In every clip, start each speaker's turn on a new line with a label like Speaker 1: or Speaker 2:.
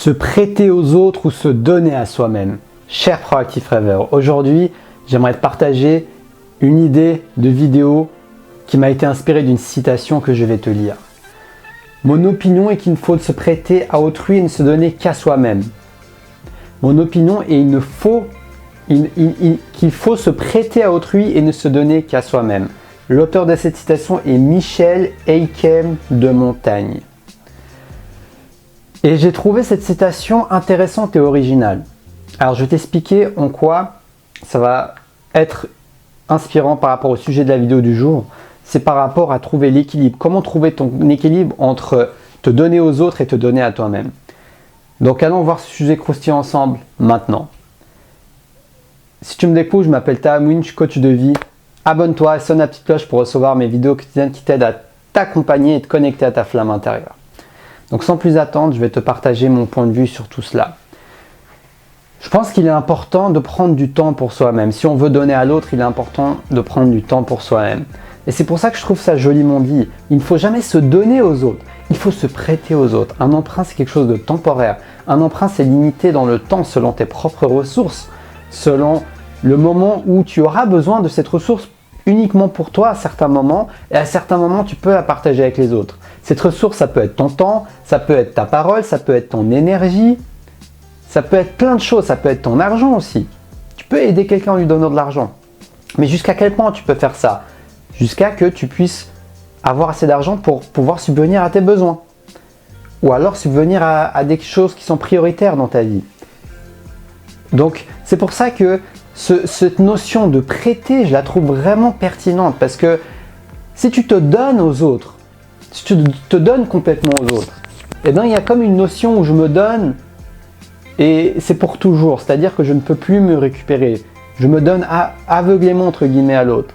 Speaker 1: se prêter aux autres ou se donner à soi-même. Cher Proactive Rêveur, aujourd'hui, j'aimerais te partager une idée de vidéo qui m'a été inspirée d'une citation que je vais te lire. Mon opinion est qu'il ne faut se prêter à autrui et ne se donner qu'à soi-même. Mon opinion est qu'il faut se prêter à autrui et ne se donner qu'à soi-même. L'auteur de cette citation est Michel Eykem de Montagne. Et j'ai trouvé cette citation intéressante et originale. Alors je vais t'expliquer en quoi ça va être inspirant par rapport au sujet de la vidéo du jour. C'est par rapport à trouver l'équilibre. Comment trouver ton équilibre entre te donner aux autres et te donner à toi-même. Donc allons voir ce sujet croustillant ensemble maintenant. Si tu me découvres, je m'appelle Tahamouine, je suis coach de vie. Abonne-toi et sonne la petite cloche pour recevoir mes vidéos quotidiennes qui t'aident à t'accompagner et te connecter à ta flamme intérieure. Donc sans plus attendre, je vais te partager mon point de vue sur tout cela. Je pense qu'il est important de prendre du temps pour soi-même. Si on veut donner à l'autre, il est important de prendre du temps pour soi-même. Et c'est pour ça que je trouve ça joliment dit. Il ne faut jamais se donner aux autres, il faut se prêter aux autres. Un emprunt, c'est quelque chose de temporaire. Un emprunt, c'est limité dans le temps selon tes propres ressources, selon le moment où tu auras besoin de cette ressource uniquement pour toi à certains moments, et à certains moments, tu peux la partager avec les autres. Cette ressource, ça peut être ton temps, ça peut être ta parole, ça peut être ton énergie, ça peut être plein de choses, ça peut être ton argent aussi. Tu peux aider quelqu'un en lui donnant de l'argent. Mais jusqu'à quel point tu peux faire ça? Jusqu'à que tu puisses avoir assez d'argent pour pouvoir subvenir à tes besoins. Ou alors subvenir à des choses qui sont prioritaires dans ta vie. Donc c'est pour ça que cette notion de prêter, je la trouve vraiment pertinente. Parce que si tu te donnes aux autres, si tu te donnes complètement aux autres, eh bien il y a comme une notion où je me donne et c'est pour toujours. C'est-à-dire que je ne peux plus me récupérer. Je me donne aveuglément entre guillemets à l'autre.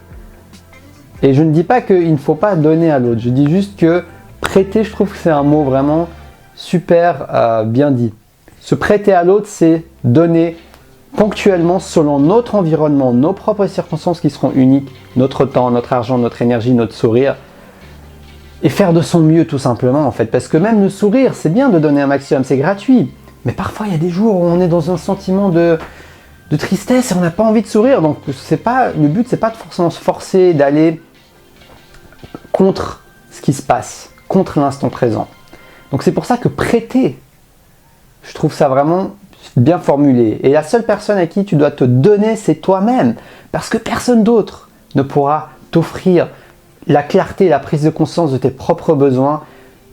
Speaker 1: Et je ne dis pas qu'il ne faut pas donner à l'autre. Je dis juste que prêter, je trouve que c'est un mot vraiment super bien dit. Se prêter à l'autre, c'est donner ponctuellement selon notre environnement, nos propres circonstances qui seront uniques, notre temps, notre argent, notre énergie, notre sourire. Et faire de son mieux tout simplement en fait. Parce que même le sourire, c'est bien de donner un maximum, c'est gratuit. Mais parfois, il y a des jours où on est dans un sentiment de tristesse et on n'a pas envie de sourire. Donc le but, c'est pas de forcément se forcer d'aller contre ce qui se passe, contre l'instant présent. Donc c'est pour ça que prêter, je trouve ça vraiment bien formulé. Et la seule personne à qui tu dois te donner, c'est toi-même. Parce que personne d'autre ne pourra t'offrir la clarté, la prise de conscience de tes propres besoins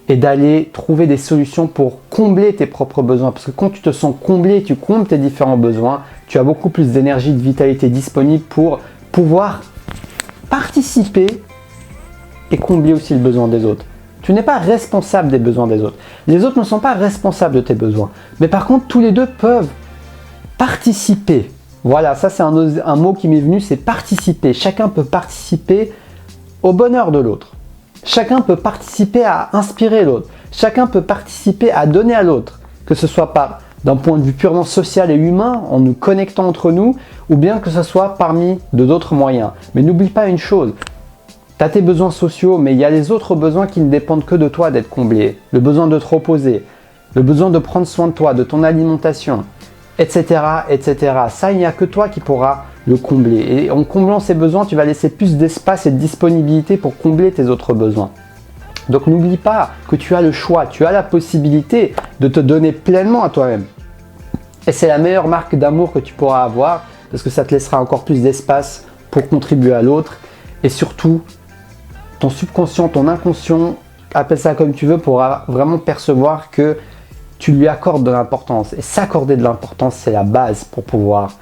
Speaker 1: et d'aller trouver des solutions pour combler tes propres besoins. Parce que quand tu te sens comblé, tu combles tes différents besoins, tu as beaucoup plus d'énergie, de vitalité disponible pour pouvoir participer et combler aussi le besoin des autres. Tu n'es pas responsable des besoins des autres. Les autres ne sont pas responsables de tes besoins. Mais par contre, tous les deux peuvent participer. Voilà, ça c'est un mot qui m'est venu, c'est participer. Chacun peut participer au bonheur de l'autre. Chacun peut participer à inspirer l'autre. Chacun peut participer à donner à l'autre. Que ce soit d'un point de vue purement social et humain, en nous connectant entre nous, ou bien que ce soit parmi d'autres moyens. Mais n'oublie pas une chose. Tu as tes besoins sociaux, mais il y a les autres besoins qui ne dépendent que de toi d'être comblés. Le besoin de te reposer, le besoin de prendre soin de toi, de ton alimentation, etc. etc. Ça, il n'y a que toi qui pourras le combler. Et en comblant ces besoins, tu vas laisser plus d'espace et de disponibilité pour combler tes autres besoins. Donc n'oublie pas que tu as le choix, tu as la possibilité de te donner pleinement à toi-même. Et c'est la meilleure marque d'amour que tu pourras avoir parce que ça te laissera encore plus d'espace pour contribuer à l'autre. Et surtout, ton subconscient, ton inconscient, appelle ça comme tu veux, pourra vraiment percevoir que tu lui accordes de l'importance. Et s'accorder de l'importance, c'est la base pour pouvoir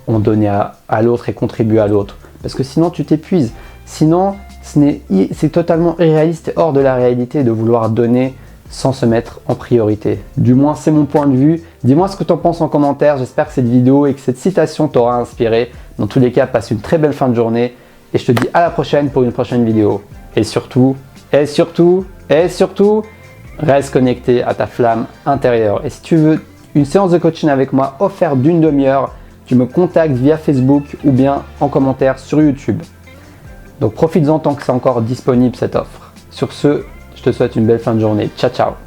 Speaker 1: en donner à l'autre et contribuer à l'autre. Parce que sinon, tu t'épuises. Sinon, c'est totalement irréaliste et hors de la réalité de vouloir donner sans se mettre en priorité. Du moins, c'est mon point de vue. Dis-moi ce que tu en penses en commentaire. J'espère que cette vidéo et que cette citation t'aura inspiré. Dans tous les cas, passe une très belle fin de journée. Et je te dis à la prochaine pour une prochaine vidéo. Et surtout, reste connecté à ta flamme intérieure. Et si tu veux une séance de coaching avec moi offerte d'une demi-heure, tu me contactes via Facebook ou bien en commentaire sur YouTube. Donc profites-en tant que c'est encore disponible cette offre. Sur ce, je te souhaite une belle fin de journée. Ciao, ciao!